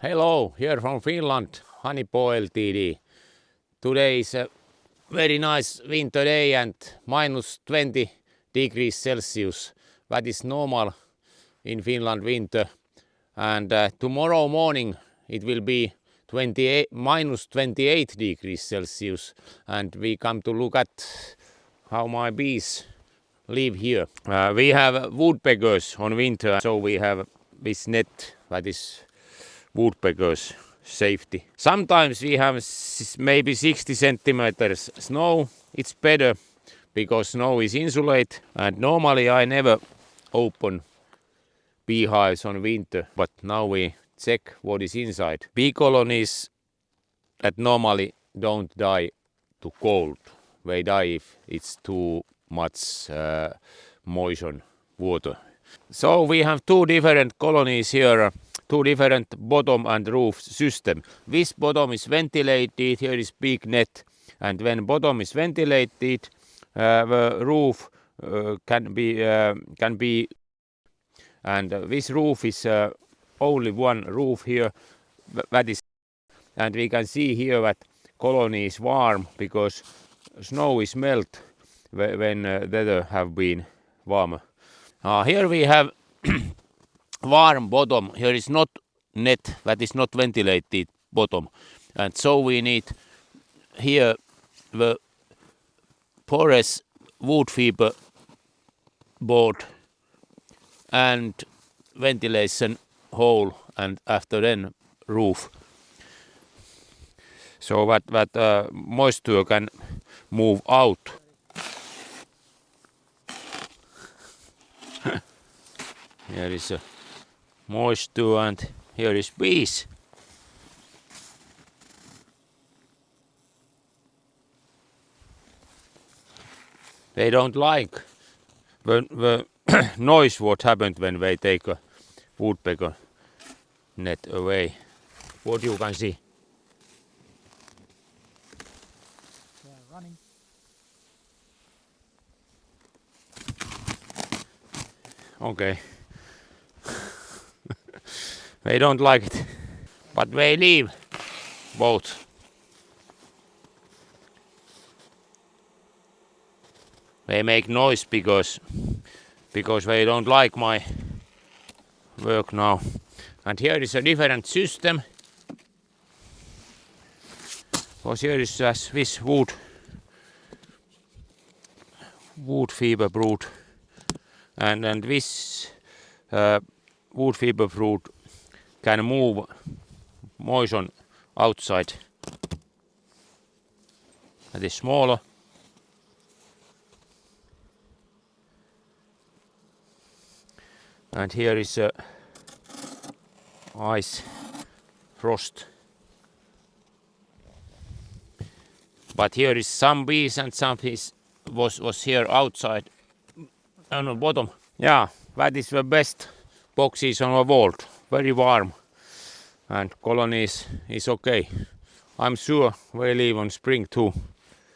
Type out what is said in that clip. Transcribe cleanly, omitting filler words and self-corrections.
Hello, here from Finland, HoneyPaw Ltd. Today is a very nice winter day and minus 20 degrees Celsius. That is normal in Finland winter. And tomorrow morning it will be minus 28 degrees Celsius. And we come to look at how my bees live here. We have woodpeckers on winter, so we have this net that is woodpeckers safety. Sometimes we have maybe 60 centimeters snow. It's better because snow is insulated, and normally I never open beehives on winter, but now we check what is inside. Bee colonies that normally don't die to cold. They die if it's too much moisture water. So we have two different colonies here. Two different bottom and roof system. This bottom is ventilated, here is big net, and when bottom is ventilated, the roof can be, and this roof is only one roof here, that is, and we can see here that colony is warm because snow is melt when weather have been warmer. Here we have warm bottom. Here is not net, that is not ventilated bottom, and so we need here the porous wood fiber board and ventilation hole, and after then roof, so that moisture can move out. Here is a moisture, and here is bees. They don't like the noise what happened when they take a woodpecker net away. What you can see? They are running. Okay. They don't like it, but they leave both. They make noise because they don't like my work now. And here is a different system. Because here is just this wood fiber brood, and this wood fiber brood can move moisture outside. That is smaller. And here is ice frost. But here is some bees, and some bees was here outside on the bottom. Yeah, that is the best boxes on the wall. Very warm, and colonies is okay. I'm sure they live on spring too.